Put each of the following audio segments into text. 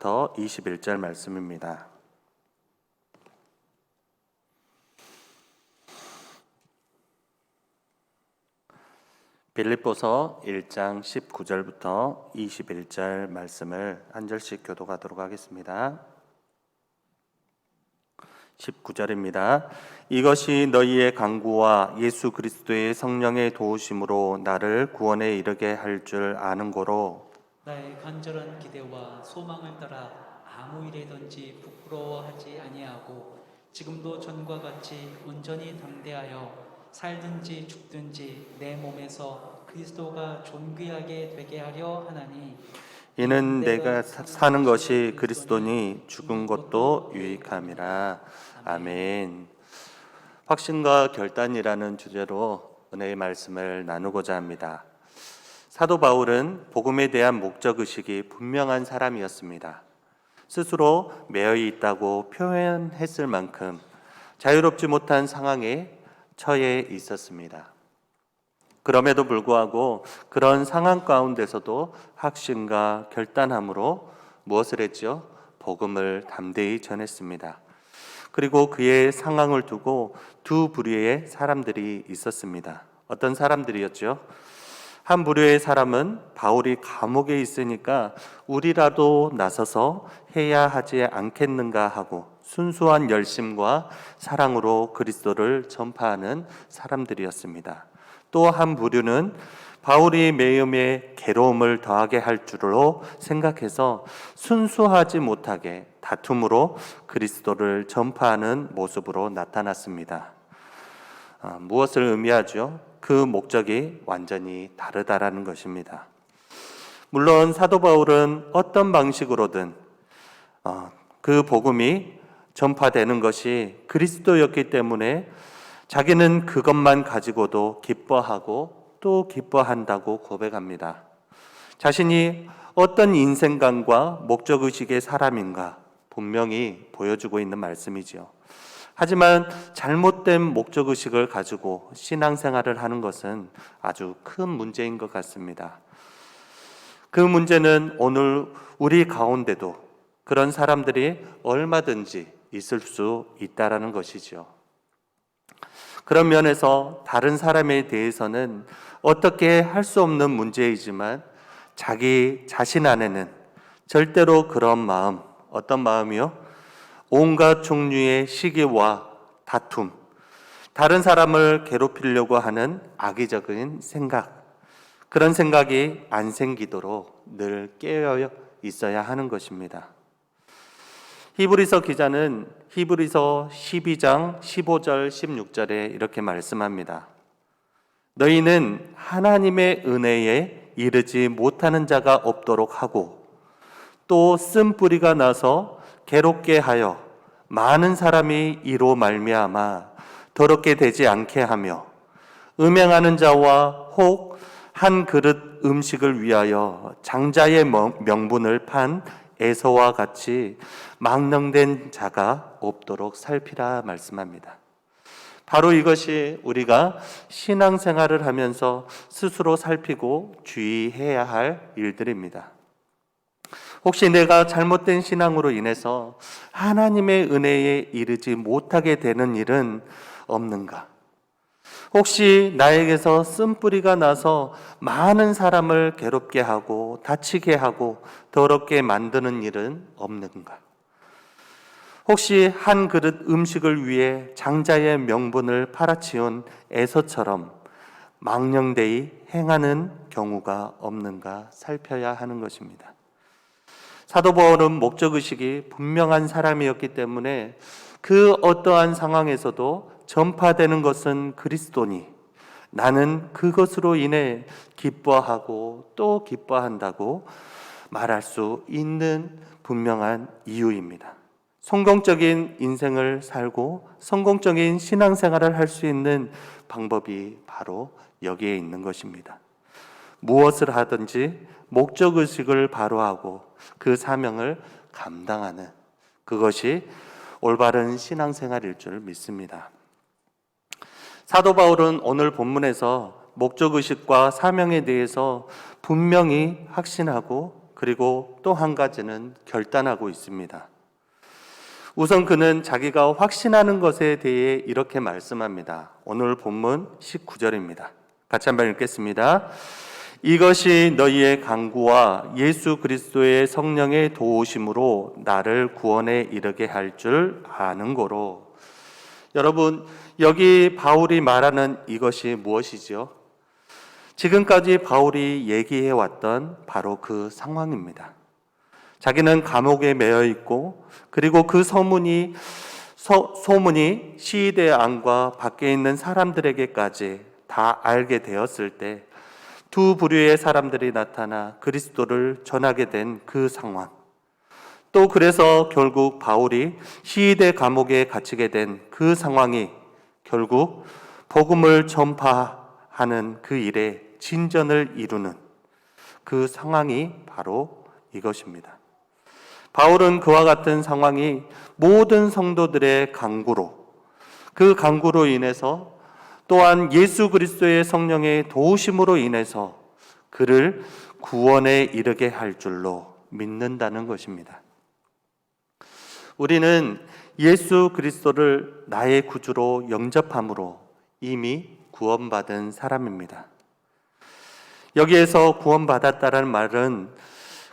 19절부터 21절 말씀입니다. 빌립보서 1장 19절부터 21절 말씀을 한 절씩 교독하도록 하겠습니다. 19절입니다. 이것이 너희의 간구와 예수 그리스도의 성령의 도우심으로 나를 구원에 이르게 할 줄 아는 고로 나의 간절한 기대와 소망을 따라 아무 일에든지 부끄러워하지 아니하고 지금도 전과 같이 온전히 담대하여 살든지 죽든지 내 몸에서 그리스도가 존귀하게 되게 하려 하나니 이는 내가 사는 것이 그리스도니 죽은 것도 유익함이라. 아멘. 확신과 결단이라는 주제로 은혜의 말씀을 나누고자 합니다. 사도 바울은 복음에 대한 목적의식이 분명한 사람이었습니다. 스스로 매여 있다고 표현했을 만큼 자유롭지 못한 상황에 처해 있었습니다. 그럼에도 불구하고 그런 상황 가운데서도 확신과 결단함으로 무엇을 했죠? 복음을 담대히 전했습니다. 그리고 그의 상황을 두고 두 부류의 사람들이 있었습니다. 어떤 사람들이었죠? 한 부류의 사람은 바울이 감옥에 있으니까 우리라도 나서서 해야 하지 않겠는가 하고 순수한 열심과 사랑으로 그리스도를 전파하는 사람들이었습니다. 또 한 부류는 바울이 매음에 괴로움을 더하게 할 줄로 생각해서 순수하지 못하게 다툼으로 그리스도를 전파하는 모습으로 나타났습니다. 무엇을 의미하죠? 그 목적이 완전히 다르다라는 것입니다. 물론 사도 바울은 어떤 방식으로든 그 복음이 전파되는 것이 그리스도였기 때문에 자기는 그것만 가지고도 기뻐하고 또 기뻐한다고 고백합니다. 자신이 어떤 인생관과 목적의식의 사람인가 분명히 보여주고 있는 말씀이죠. 하지만 잘못된 목적의식을 가지고 신앙생활을 하는 것은 아주 큰 문제인 것 같습니다. 그 문제는 오늘 우리 가운데도 그런 사람들이 얼마든지 있을 수 있다라는 것이죠. 그런 면에서 다른 사람에 대해서는 어떻게 할 수 없는 문제이지만 자기 자신 안에는 절대로 그런 마음, 어떤 마음이요? 온갖 종류의 시기와 다툼, 다른 사람을 괴롭히려고 하는 악의적인 생각, 그런 생각이 안 생기도록 늘 깨어 있어야 하는 것입니다. 히브리서 기자는 히브리서 12장 15절 16절에 이렇게 말씀합니다. 너희는 하나님의 은혜에 이르지 못하는 자가 없도록 하고 또 쓴뿌리가 나서 괴롭게 하여 많은 사람이 이로 말미암아 더럽게 되지 않게 하며 음행하는 자와 혹 한 그릇 음식을 위하여 장자의 명분을 판 에서와 같이 망령된 자가 없도록 살피라 말씀합니다. 바로 이것이 우리가 신앙생활을 하면서 스스로 살피고 주의해야 할 일들입니다. 혹시 내가 잘못된 신앙으로 인해서 하나님의 은혜에 이르지 못하게 되는 일은 없는가? 혹시 나에게서 쓴뿌리가 나서 많은 사람을 괴롭게 하고 다치게 하고 더럽게 만드는 일은 없는가? 혹시 한 그릇 음식을 위해 장자의 명분을 팔아치운 에서처럼 망령되이 행하는 경우가 없는가 살펴야 하는 것입니다. 사도 바울은 목적의식이 분명한 사람이었기 때문에 그 어떠한 상황에서도 전파되는 것은 그리스도니 나는 그것으로 인해 기뻐하고 또 기뻐한다고 말할 수 있는 분명한 이유입니다. 성공적인 인생을 살고 성공적인 신앙생활을 할 수 있는 방법이 바로 여기에 있는 것입니다. 무엇을 하든지 목적의식을 바로 하고 그 사명을 감당하는 그것이 올바른 신앙생활일 줄 믿습니다. 사도 바울은 오늘 본문에서 목적의식과 사명에 대해서 분명히 확신하고 그리고 또 한 가지는 결단하고 있습니다. 우선 그는 자기가 확신하는 것에 대해 이렇게 말씀합니다. 오늘 본문 19절입니다. 같이 한번 읽겠습니다. 이것이 너희의 간구와 예수 그리스도의 성령의 도우심으로 나를 구원에 이르게 할 줄 아는 거로. 여러분, 여기 바울이 말하는 이것이 무엇이죠? 지금까지 바울이 얘기해왔던 바로 그 상황입니다. 자기는 감옥에 매여 있고, 그리고 그 소문이 시위대 안과 밖에 있는 사람들에게까지 다 알게 되었을 때 두 부류의 사람들이 나타나 그리스도를 전하게 된 그 상황, 또 그래서 결국 바울이 시위대 감옥에 갇히게 된 그 상황이 결국 복음을 전파하는 그 일에 진전을 이루는 그 상황이 바로 이것입니다. 바울은 그와 같은 상황이 모든 성도들의 간구로, 그 간구로 인해서 또한 예수 그리스도의 성령의 도우심으로 인해서 그를 구원에 이르게 할 줄로 믿는다는 것입니다. 우리는 예수 그리스도를 나의 구주로 영접함으로 이미 구원받은 사람입니다. 여기에서 구원받았다는 말은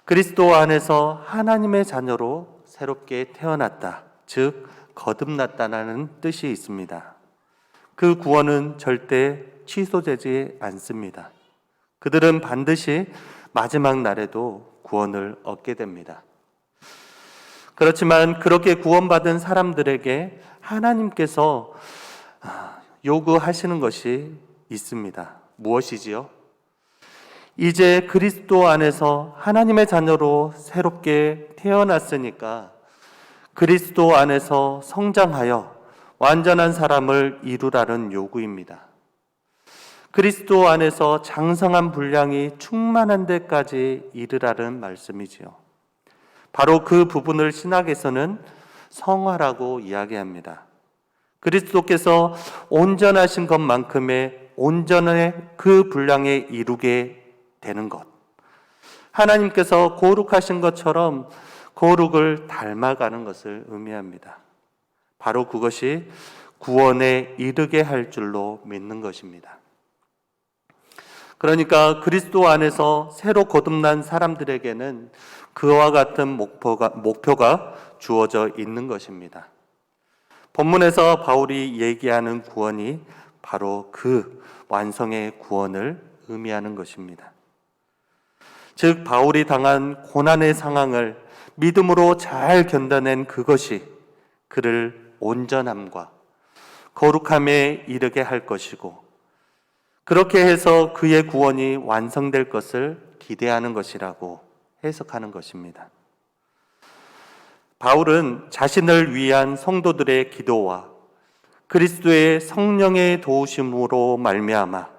그리스도 안에서 하나님의 자녀로 새롭게 태어났다, 즉 거듭났다는 뜻이 있습니다. 그 구원은 절대 취소되지 않습니다. 그들은 반드시 마지막 날에도 구원을 얻게 됩니다. 그렇지만 그렇게 구원받은 사람들에게 하나님께서 요구하시는 것이 있습니다. 무엇이지요? 이제 그리스도 안에서 하나님의 자녀로 새롭게 태어났으니까 그리스도 안에서 성장하여 완전한 사람을 이루라는 요구입니다. 그리스도 안에서 장성한 분량이 충만한 데까지 이르라는 말씀이지요. 바로 그 부분을 신학에서는 성화라고 이야기합니다. 그리스도께서 온전하신 것만큼의 온전의 그 분량에 이루게 되는 것, 하나님께서 거룩하신 것처럼 거룩을 닮아가는 것을 의미합니다. 바로 그것이 구원에 이르게 할 줄로 믿는 것입니다. 그러니까 그리스도 안에서 새로 거듭난 사람들에게는 그와 같은 목표가 주어져 있는 것입니다. 본문에서 바울이 얘기하는 구원이 바로 그 완성의 구원을 의미하는 것입니다. 즉 바울이 당한 고난의 상황을 믿음으로 잘 견뎌낸 그것이 그를 온전함과 거룩함에 이르게 할 것이고, 그렇게 해서 그의 구원이 완성될 것을 기대하는 것이라고 해석하는 것입니다. 바울은 자신을 위한 성도들의 기도와 그리스도의 성령의 도우심으로 말미암아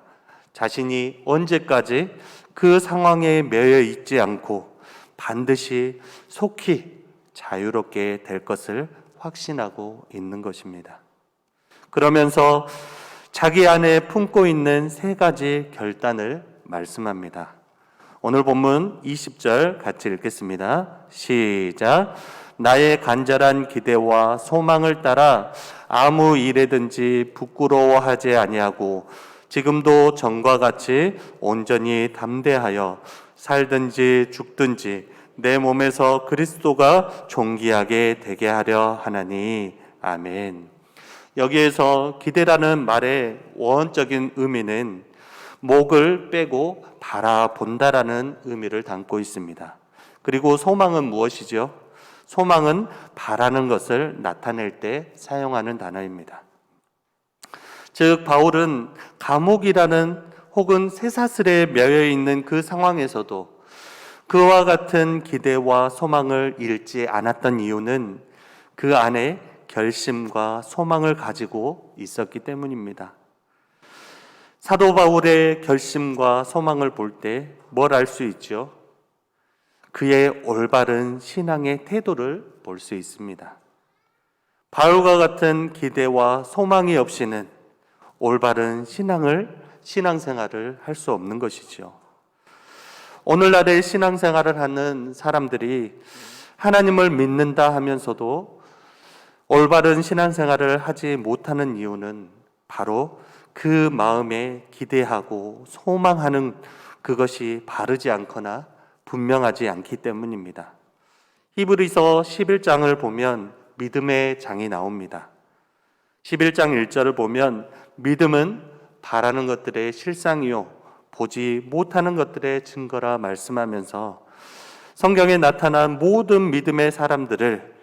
자신이 언제까지 그 상황에 매여 있지 않고 반드시 속히 자유롭게 될 것을 확신하고 있는 것입니다. 그러면서 자기 안에 품고 있는 세 가지 결단을 말씀합니다. 오늘 본문 20절 같이 읽겠습니다. 시작. 나의 간절한 기대와 소망을 따라 아무 일에든지 부끄러워하지 아니하고 지금도 전과 같이 온전히 담대하여 살든지 죽든지 내 몸에서 그리스도가 존귀하게 되게 하려 하나니. 아멘. 여기에서 기대라는 말의 원적인 의미는 목을 빼고 바라본다라는 의미를 담고 있습니다. 그리고 소망은 무엇이죠? 소망은 바라는 것을 나타낼 때 사용하는 단어입니다. 즉 바울은 감옥이라는 혹은 쇠사슬에 매여 있는 그 상황에서도 그와 같은 기대와 소망을 잃지 않았던 이유는 그 안에 결심과 소망을 가지고 있었기 때문입니다. 사도 바울의 결심과 소망을 볼 때 뭘 알 수 있죠? 그의 올바른 신앙의 태도를 볼 수 있습니다. 바울과 같은 기대와 소망이 없이는 올바른 신앙생활을 할 수 없는 것이죠. 오늘날의 신앙생활을 하는 사람들이 하나님을 믿는다 하면서도 올바른 신앙생활을 하지 못하는 이유는 바로 그 마음에 기대하고 소망하는 그것이 바르지 않거나 분명하지 않기 때문입니다. 히브리서 11장을 보면 믿음의 장이 나옵니다. 11장 1절을 보면 믿음은 바라는 것들의 실상이요 보지 못하는 것들의 증거라 말씀하면서 성경에 나타난 모든 믿음의 사람들을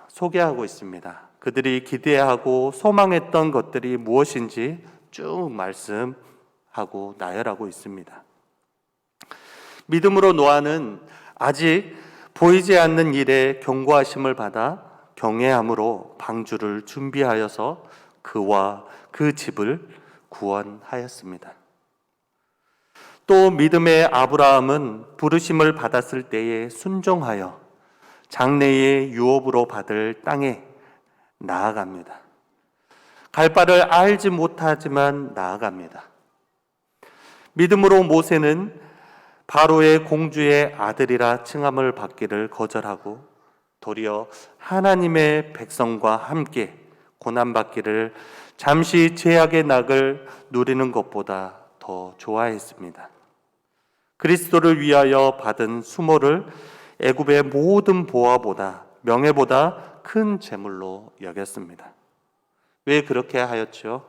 소개하고 있습니다. 그들이 기대하고 소망했던 것들이 무엇인지 쭉 말씀하고 나열하고 있습니다. 믿음으로 노아는 아직 보이지 않는 일에 경고하심을 받아 경외함으로 방주를 준비하여서 그와 그 집을 구원하였습니다. 또 믿음의 아브라함은 부르심을 받았을 때에 순종하여 장래의 유업으로 받을 땅에 나아갑니다. 갈 바를 알지 못하지만 나아갑니다. 믿음으로 모세는 바로의 공주의 아들이라 칭함을 받기를 거절하고 도리어 하나님의 백성과 함께 고난받기를 잠시 죄악의 낙을 누리는 것보다 더 좋아했습니다. 그리스도를 위하여 받은 수모를 애굽의 모든 보화보다 명예보다 큰 재물로 여겼습니다. 왜 그렇게 하였죠?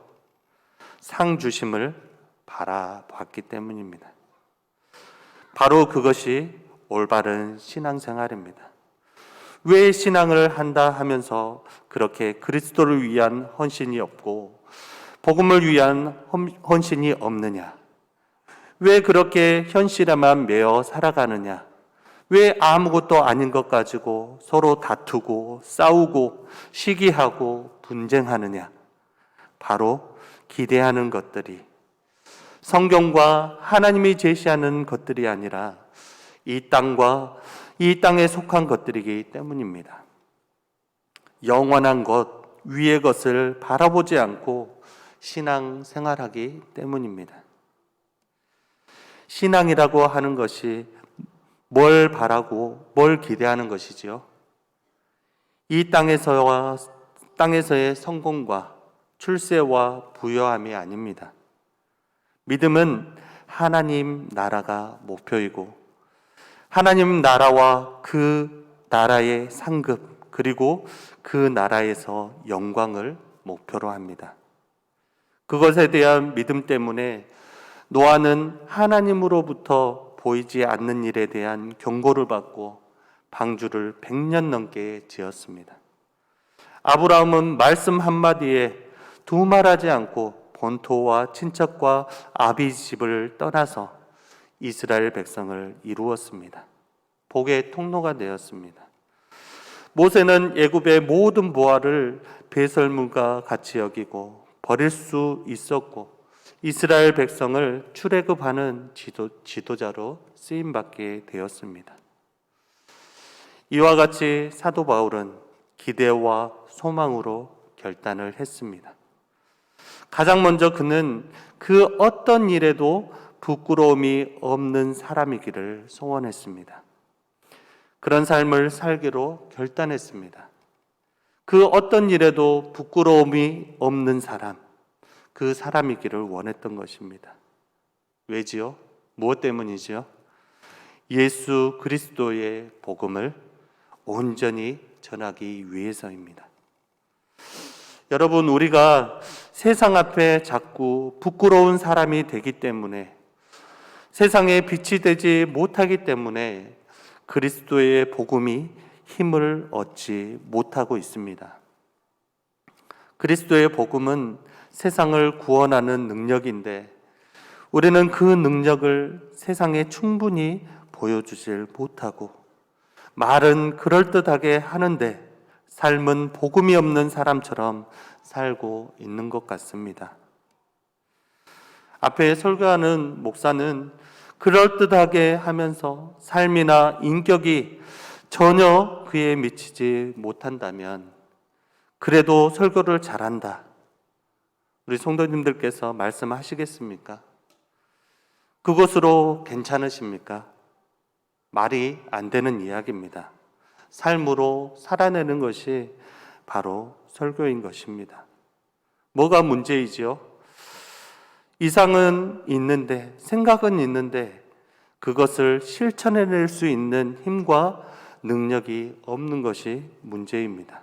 상 주심을 바라봤기 때문입니다. 바로 그것이 올바른 신앙생활입니다. 왜 신앙을 한다 하면서 그렇게 그리스도를 위한 헌신이 없고 복음을 위한 헌신이 없느냐? 왜 그렇게 현실에만 매여 살아가느냐? 왜 아무것도 아닌 것 가지고 서로 다투고 싸우고 시기하고 분쟁하느냐? 바로 기대하는 것들이 성경과 하나님이 제시하는 것들이 아니라 이 땅과 이 땅에 속한 것들이기 때문입니다. 영원한 것, 위의 것을 바라보지 않고 신앙 생활하기 때문입니다. 신앙이라고 하는 것이 뭘 바라고 뭘 기대하는 것이지요? 이 땅에서의 성공과 출세와 부여함이 아닙니다. 믿음은 하나님 나라가 목표이고 하나님 나라와 그 나라의 상급 그리고 그 나라에서 영광을 목표로 합니다. 그것에 대한 믿음 때문에 노아는 하나님으로부터 보이지 않는 일에 대한 경고를 받고 방주를 100년 넘게 지었습니다. 아브라함은 말씀 한마디에 두말하지 않고 본토와 친척과 아비 집을 떠나서 이스라엘 백성을 이루었습니다. 복의 통로가 되었습니다. 모세는 애굽의 모든 보화를 배설물과 같이 여기고 버릴 수 있었고 이스라엘 백성을 출애굽하는 지도자로 쓰임받게 되었습니다. 이와 같이 사도 바울은 기대와 소망으로 결단을 했습니다. 가장 먼저 그는 그 어떤 일에도 부끄러움이 없는 사람이기를 소원했습니다. 그런 삶을 살기로 결단했습니다. 그 어떤 일에도 부끄러움이 없는 사람, 그 사람이기를 원했던 것입니다. 왜지요? 무엇 때문이지요? 예수 그리스도의 복음을 온전히 전하기 위해서입니다. 여러분, 우리가 세상 앞에 자꾸 부끄러운 사람이 되기 때문에 세상에 빛이 되지 못하기 때문에 그리스도의 복음이 힘을 얻지 못하고 있습니다. 그리스도의 복음은 세상을 구원하는 능력인데 우리는 그 능력을 세상에 충분히 보여주질 못하고 말은 그럴듯하게 하는데 삶은 복음이 없는 사람처럼 살고 있는 것 같습니다. 앞에 설교하는 목사는 그럴듯하게 하면서 삶이나 인격이 전혀 그에 미치지 못한다면 그래도 설교를 잘한다. 우리 성도님들께서 말씀하시겠습니까? 그것으로 괜찮으십니까? 말이 안 되는 이야기입니다. 삶으로 살아내는 것이 바로 설교인 것입니다. 뭐가 문제이지요? 이상은 있는데, 생각은 있는데 그것을 실천해낼 수 있는 힘과 능력이 없는 것이 문제입니다.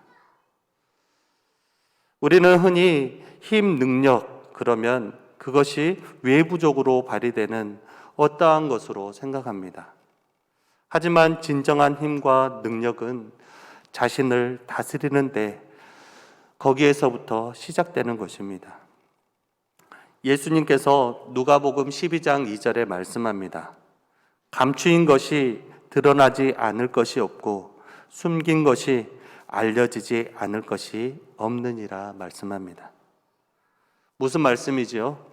우리는 흔히 힘, 능력, 그러면 그것이 외부적으로 발휘되는 어떠한 것으로 생각합니다. 하지만 진정한 힘과 능력은 자신을 다스리는데 거기에서부터 시작되는 것입니다. 예수님께서 누가복음 12장 2절에 말씀합니다. 감추인 것이 드러나지 않을 것이 없고 숨긴 것이 알려지지 않을 것이 없느니라 말씀합니다. 무슨 말씀이지요?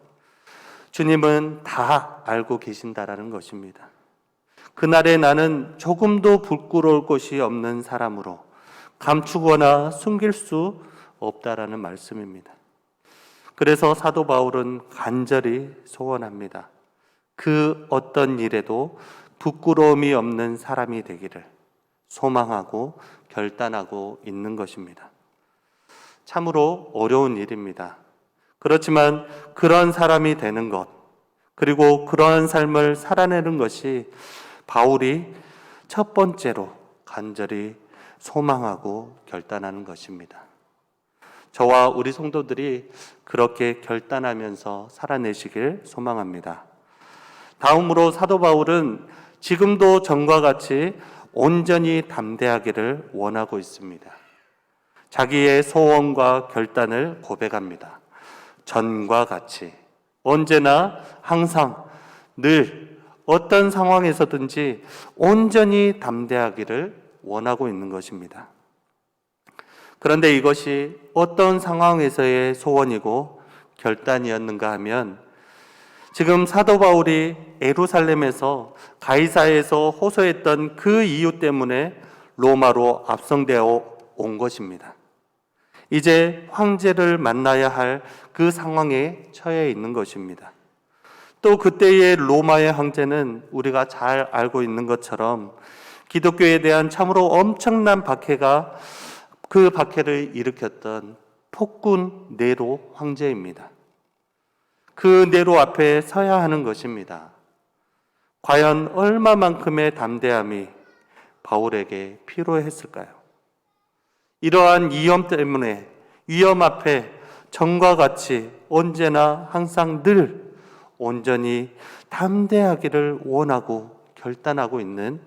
주님은 다 알고 계신다라는 것입니다. 그날에 나는 조금도 부끄러울 것이 없는 사람으로 감추거나 숨길 수 없다라는 말씀입니다. 그래서 사도 바울은 간절히 소원합니다. 그 어떤 일에도 부끄러움이 없는 사람이 되기를 소망하고 결단하고 있는 것입니다. 참으로 어려운 일입니다. 그렇지만 그런 사람이 되는 것, 그리고 그러한 삶을 살아내는 것이 바울이 첫 번째로 간절히 소망하고 결단하는 것입니다. 저와 우리 성도들이 그렇게 결단하면서 살아내시길 소망합니다. 다음으로 사도 바울은 지금도 전과 같이 온전히 담대하기를 원하고 있습니다. 자기의 소원과 결단을 고백합니다. 전과 같이, 언제나 항상 늘 어떤 상황에서든지 온전히 담대하기를 원하고 있는 것입니다. 그런데 이것이 어떤 상황에서의 소원이고 결단이었는가 하면 지금 사도 바울이 예루살렘에서 가이사에서 호소했던 그 이유 때문에 로마로 압송되어 온 것입니다. 이제 황제를 만나야 할 그 상황에 처해 있는 것입니다. 또 그때의 로마의 황제는 우리가 잘 알고 있는 것처럼 기독교에 대한 참으로 엄청난 박해가 그 박해를 일으켰던 폭군 네로 황제입니다. 그 네로 앞에 서야 하는 것입니다. 과연 얼마만큼의 담대함이 바울에게 필요했을까요? 이러한 위험 앞에 전과 같이 언제나 항상 늘 온전히 담대하기를 원하고 결단하고 있는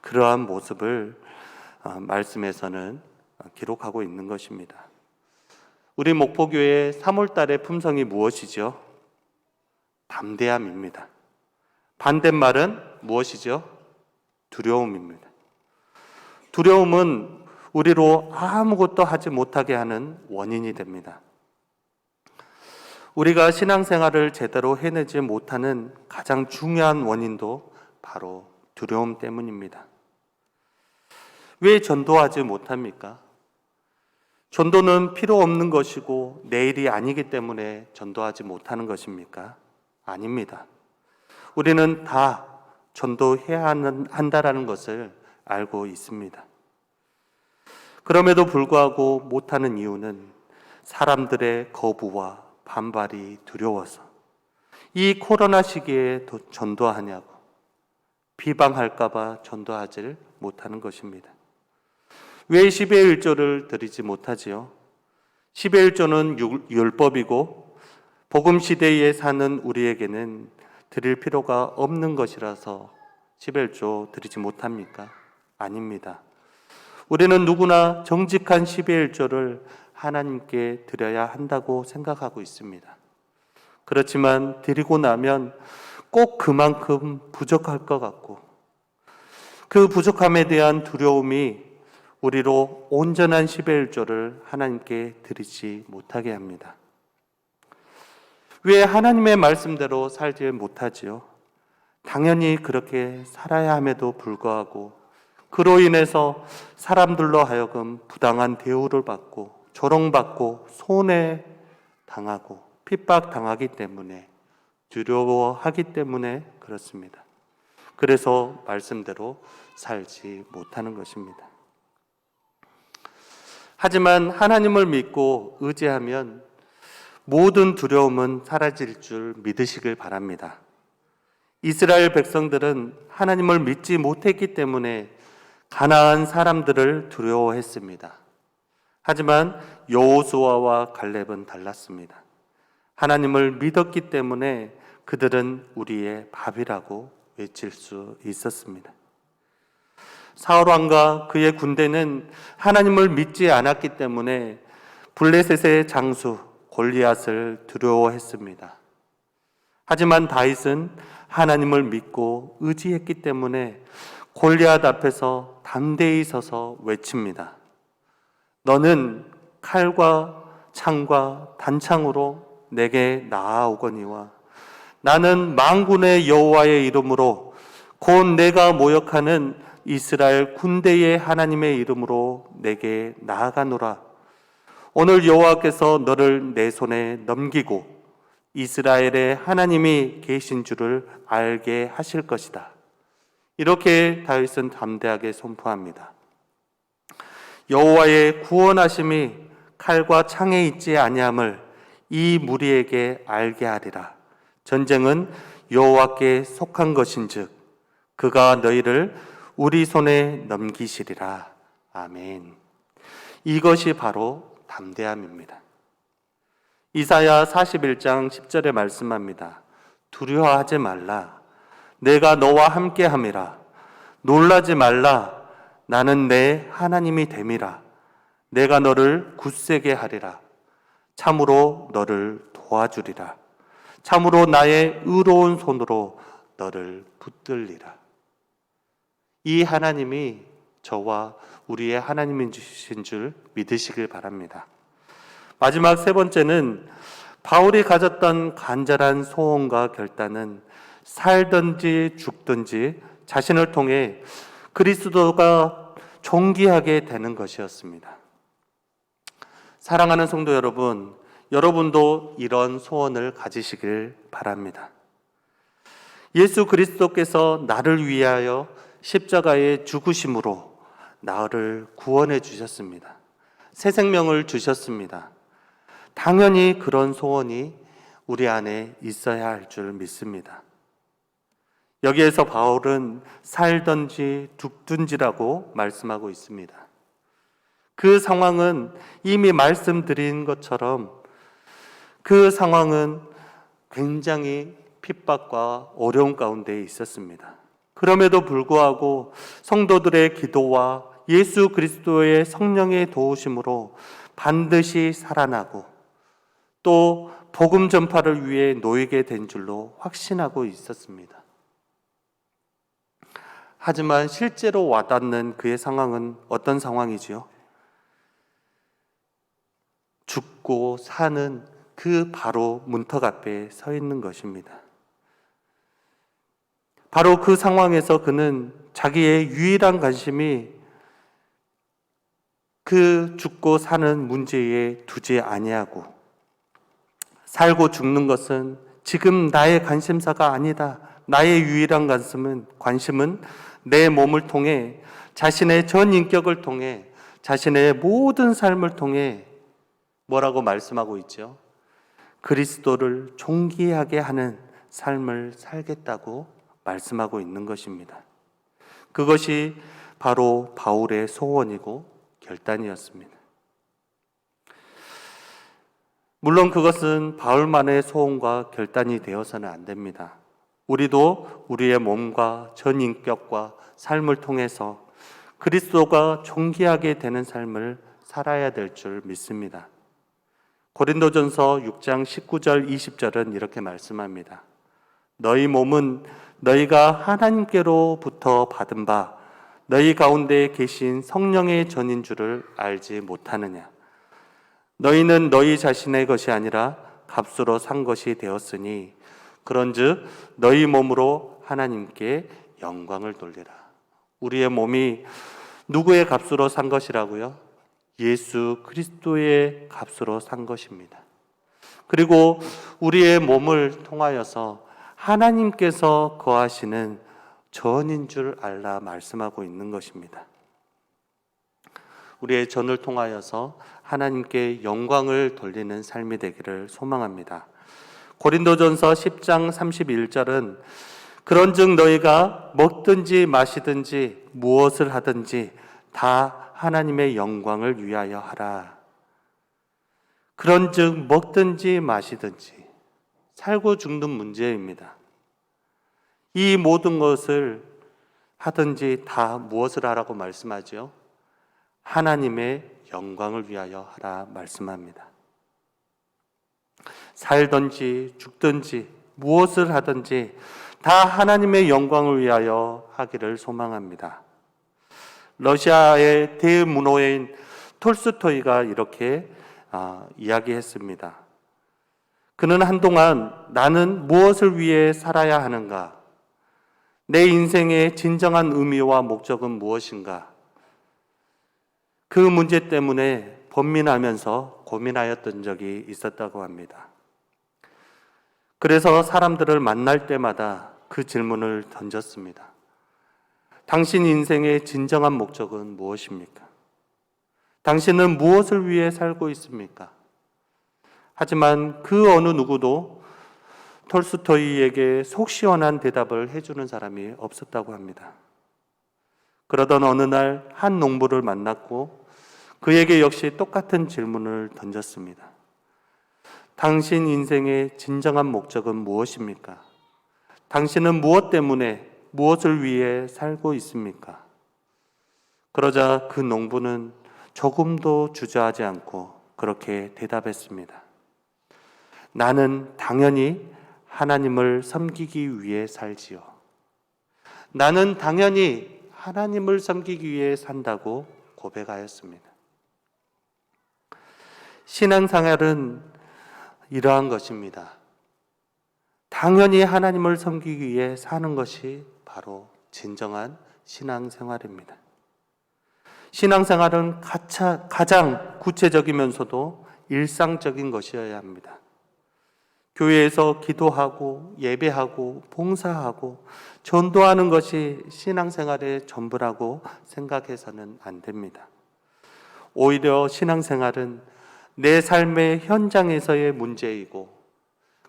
그러한 모습을 말씀에서는 기록하고 있는 것입니다. 우리 목포교회 3월달의 품성이 무엇이죠? 담대함입니다. 반대말은 무엇이죠? 두려움입니다. 두려움은 우리로 아무것도 하지 못하게 하는 원인이 됩니다. 우리가 신앙생활을 제대로 해내지 못하는 가장 중요한 원인도 바로 두려움 때문입니다. 왜 전도하지 못합니까? 전도는 필요 없는 것이고 내 일이 아니기 때문에 전도하지 못하는 것입니까? 아닙니다. 우리는 다 전도해야 한다라는 것을 알고 있습니다. 그럼에도 불구하고 못하는 이유는 사람들의 거부와 반발이 두려워서 이 코로나 시기에 전도하냐고 비방할까봐 전도하지 못하는 것입니다. 왜 10의 1조를 드리지 못하지요? 10의 1조는 율법이고 복음 시대에 사는 우리에게는 드릴 필요가 없는 것이라서 10의 1조 드리지 못합니까? 아닙니다. 우리는 누구나 정직한 10의 1조를 하나님께 드려야 한다고 생각하고 있습니다. 그렇지만 드리고 나면 꼭 그만큼 부족할 것 같고 그 부족함에 대한 두려움이 우리로 온전한 10의 1조를 하나님께 드리지 못하게 합니다. 왜 하나님의 말씀대로 살지 못하지요? 당연히 그렇게 살아야 함에도 불구하고 그로 인해서 사람들로 하여금 부당한 대우를 받고 조롱받고 손해당하고 핍박당하기 때문에 두려워하기 때문에 그렇습니다. 그래서 말씀대로 살지 못하는 것입니다. 하지만 하나님을 믿고 의지하면 모든 두려움은 사라질 줄 믿으시길 바랍니다. 이스라엘 백성들은 하나님을 믿지 못했기 때문에 가나안 사람들을 두려워했습니다. 하지만 여호수아와 갈렙은 달랐습니다. 하나님을 믿었기 때문에 그들은 우리의 밥이라고 외칠 수 있었습니다. 사울왕과 그의 군대는 하나님을 믿지 않았기 때문에 블레셋의 장수 골리앗을 두려워했습니다. 하지만 다윗은 하나님을 믿고 의지했기 때문에 골리앗 앞에서 담대히 서서 외칩니다. 너는 칼과 창과 단창으로 내게 나아오거니와 나는 만군의 여호와의 이름으로 곧 내가 모욕하는 이스라엘 군대의 하나님의 이름으로 내게 나아가노라. 오늘 여호와께서 너를 내 손에 넘기고 이스라엘의 하나님이 계신 줄을 알게 하실 것이다. 이렇게 다윗은 담대하게 선포합니다. 여호와의 구원하심이 칼과 창에 있지 아니함을 이 무리에게 알게 하리라. 전쟁은 여호와께 속한 것인즉 그가 너희를 우리 손에 넘기시리라. 아멘. 이것이 바로 담대함입니다. 이사야 41장 10절에 말씀합니다. 두려워하지 말라. 내가 너와 함께함이라. 놀라지 말라. 나는 내 하나님이 됨이라. 내가 너를 굳세게 하리라. 참으로 너를 도와주리라. 참으로 나의 의로운 손으로 너를 붙들리라. 이 하나님이 저와 우리의 하나님이신 줄 믿으시길 바랍니다. 마지막 세 번째는 바울이 가졌던 간절한 소원과 결단은 살든지 죽든지 자신을 통해 그리스도가 존귀하게 되는 것이었습니다. 사랑하는 성도 여러분, 여러분도 이런 소원을 가지시길 바랍니다. 예수 그리스도께서 나를 위하여 십자가에 죽으심으로 나를 구원해 주셨습니다. 새 생명을 주셨습니다. 당연히 그런 소원이 우리 안에 있어야 할 줄 믿습니다. 여기에서 바울은 살든지 죽든지라고 말씀하고 있습니다. 그 상황은 이미 말씀드린 것처럼 그 상황은 굉장히 핍박과 어려움 가운데 있었습니다. 그럼에도 불구하고 성도들의 기도와 예수 그리스도의 성령의 도우심으로 반드시 살아나고 또 복음 전파를 위해 놓이게 된 줄로 확신하고 있었습니다. 하지만 실제로 와닿는 그의 상황은 어떤 상황이지요? 죽고 사는 그 바로 문턱 앞에 서 있는 것입니다. 바로 그 상황에서 그는 자기의 유일한 관심이 그 죽고 사는 문제에 두지 아니하고 살고 죽는 것은 지금 나의 관심사가 아니다. 나의 유일한 관심은 내 몸을 통해 자신의 전 인격을 통해 자신의 모든 삶을 통해 뭐라고 말씀하고 있죠? 그리스도를 존귀하게 하는 삶을 살겠다고 말씀하고 있는 것입니다. 그것이 바로 바울의 소원이고 결단이었습니다. 물론 그것은 바울만의 소원과 결단이 되어서는 안 됩니다. 우리도 우리의 몸과 전 인격과 삶을 통해서 그리스도가 존귀하게 되는 삶을 살아야 될 줄 믿습니다. 고린도전서 6장 19절 20절은 이렇게 말씀합니다. 너희 몸은 너희가 하나님께로부터 받은 바 너희 가운데 계신 성령의 전인 줄을 알지 못하느냐. 너희는 너희 자신의 것이 아니라 값으로 산 것이 되었으니 그런즉 너희 몸으로 하나님께 영광을 돌리라. 우리의 몸이 누구의 값으로 산 것이라고요? 예수 그리스도의 값으로 산 것입니다. 그리고 우리의 몸을 통하여서 하나님께서 거하시는 전인 줄 알라 말씀하고 있는 것입니다. 우리의 전을 통하여서 하나님께 영광을 돌리는 삶이 되기를 소망합니다. 고린도전서 10장 31절은 그런즉 너희가 먹든지 마시든지 무엇을 하든지 다 하나님의 영광을 위하여 하라. 그런즉 먹든지 마시든지 살고 죽는 문제입니다. 이 모든 것을 하든지 다 무엇을 하라고 말씀하죠? 하나님의 영광을 위하여 하라 말씀합니다. 살든지 죽든지 무엇을 하든지 다 하나님의 영광을 위하여 하기를 소망합니다. 러시아의 대문호인 톨스토이가 이렇게 이야기했습니다. 그는 한동안 나는 무엇을 위해 살아야 하는가? 내 인생의 진정한 의미와 목적은 무엇인가? 그 문제 때문에 번민하면서 고민하였던 적이 있었다고 합니다. 그래서 사람들을 만날 때마다 그 질문을 던졌습니다. 당신 인생의 진정한 목적은 무엇입니까? 당신은 무엇을 위해 살고 있습니까? 하지만 그 어느 누구도 톨스토이에게 속 시원한 대답을 해주는 사람이 없었다고 합니다. 그러던 어느 날 한 농부를 만났고 그에게 역시 똑같은 질문을 던졌습니다. 당신 인생의 진정한 목적은 무엇입니까? 당신은 무엇 때문에 무엇을 위해 살고 있습니까? 그러자 그 농부는 조금도 주저하지 않고 그렇게 대답했습니다. 나는 당연히 하나님을 섬기기 위해 살지요. 나는 당연히 하나님을 섬기기 위해 산다고 고백하였습니다. 신앙생활은 이러한 것입니다. 당연히 하나님을 섬기기 위해 사는 것이 바로 진정한 신앙생활입니다. 신앙생활은 가장 구체적이면서도 일상적인 것이어야 합니다. 교회에서 기도하고 예배하고 봉사하고 전도하는 것이 신앙생활의 전부라고 생각해서는 안 됩니다. 오히려 신앙생활은 내 삶의 현장에서의 문제이고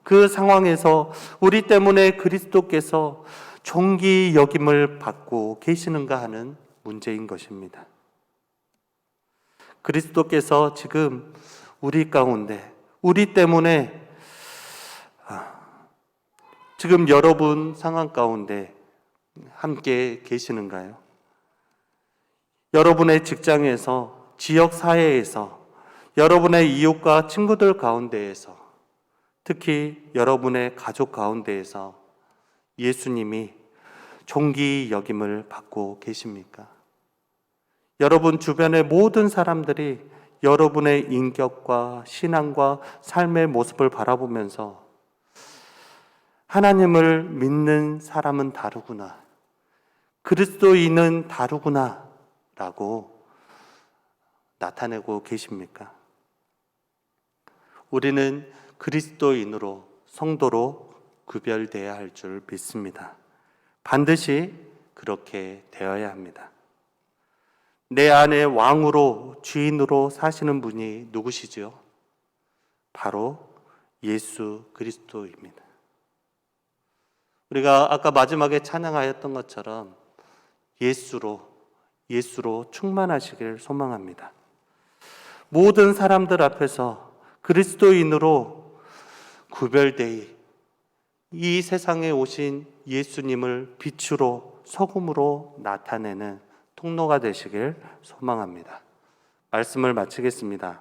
그 상황에서 우리 때문에 그리스도께서 존귀 여김을 받고 계시는가 하는 문제인 것입니다. 그리스도께서 지금 우리 가운데 우리 때문에 지금 여러분 상황 가운데 함께 계시는가요? 여러분의 직장에서, 지역 사회에서, 여러분의 이웃과 친구들 가운데에서, 특히 여러분의 가족 가운데에서 예수님이 존귀 여김을 받고 계십니까? 여러분 주변의 모든 사람들이 여러분의 인격과 신앙과 삶의 모습을 바라보면서 하나님을 믿는 사람은 다르구나, 그리스도인은 다르구나 라고 나타내고 계십니까? 우리는 그리스도인으로, 성도로 구별되어야 할 줄 믿습니다. 반드시 그렇게 되어야 합니다. 내 안에 왕으로, 주인으로 사시는 분이 누구시죠? 바로 예수 그리스도입니다. 우리가 아까 마지막에 찬양하였던 것처럼 예수로 충만하시길 소망합니다. 모든 사람들 앞에서 그리스도인으로 구별되이 이 세상에 오신 예수님을 빛으로, 소금으로 나타내는 통로가 되시길 소망합니다. 말씀을 마치겠습니다.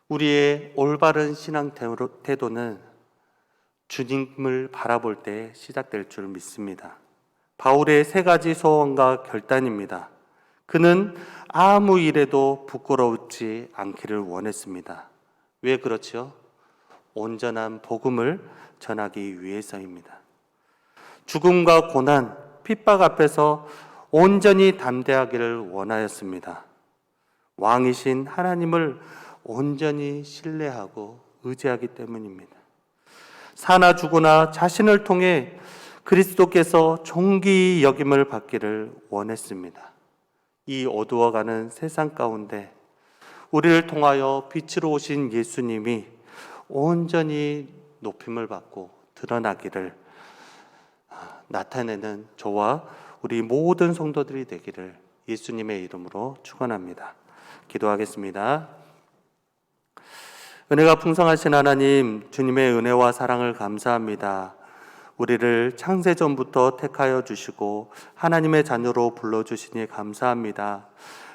우리의 올바른 신앙 태도는 주님을 바라볼 때 시작될 줄 믿습니다. 바울의 3가지 소원과 결단입니다. 그는 아무 일에도 부끄러우지 않기를 원했습니다. 왜 그렇죠? 온전한 복음을 전하기 위해서입니다. 죽음과 고난, 핍박 앞에서 온전히 담대하기를 원하였습니다. 왕이신 하나님을 온전히 신뢰하고 의지하기 때문입니다. 사나 죽으나 자신을 통해 그리스도께서 존귀 여김을 받기를 원했습니다. 이 어두워가는 세상 가운데 우리를 통하여 빛으로 오신 예수님이 온전히 높임을 받고 드러나기를 나타내는 저와 우리 모든 성도들이 되기를 예수님의 이름으로 축원합니다. 기도하겠습니다. 은혜가 풍성하신 하나님, 주님의 은혜와 사랑을 감사합니다. 우리를 창세전부터 택하여 주시고 하나님의 자녀로 불러주시니 감사합니다.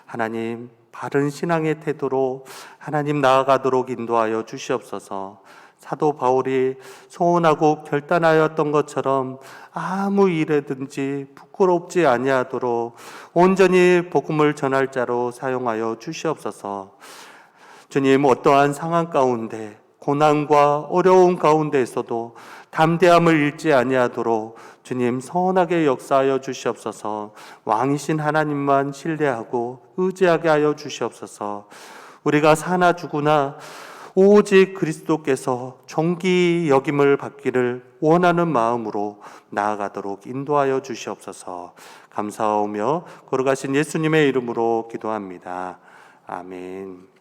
하나님, 바른 신앙의 태도로 하나님 나아가도록 인도하여 주시옵소서. 사도 바울이 소원하고 결단하였던 것처럼 아무 일에든지 부끄럽지 아니하도록 온전히 복음을 전할 자로 사용하여 주시옵소서. 주님, 어떠한 상황 가운데 고난과 어려움 가운데에서도 담대함을 잃지 아니하도록 주님 선하게 역사하여 주시옵소서. 왕이신 하나님만 신뢰하고 의지하게 하여 주시옵소서. 우리가 사나 죽으나 오직 그리스도께서 존귀 여김을 받기를 원하는 마음으로 나아가도록 인도하여 주시옵소서. 감사하오며 거룩하신 예수님의 이름으로 기도합니다. 아멘.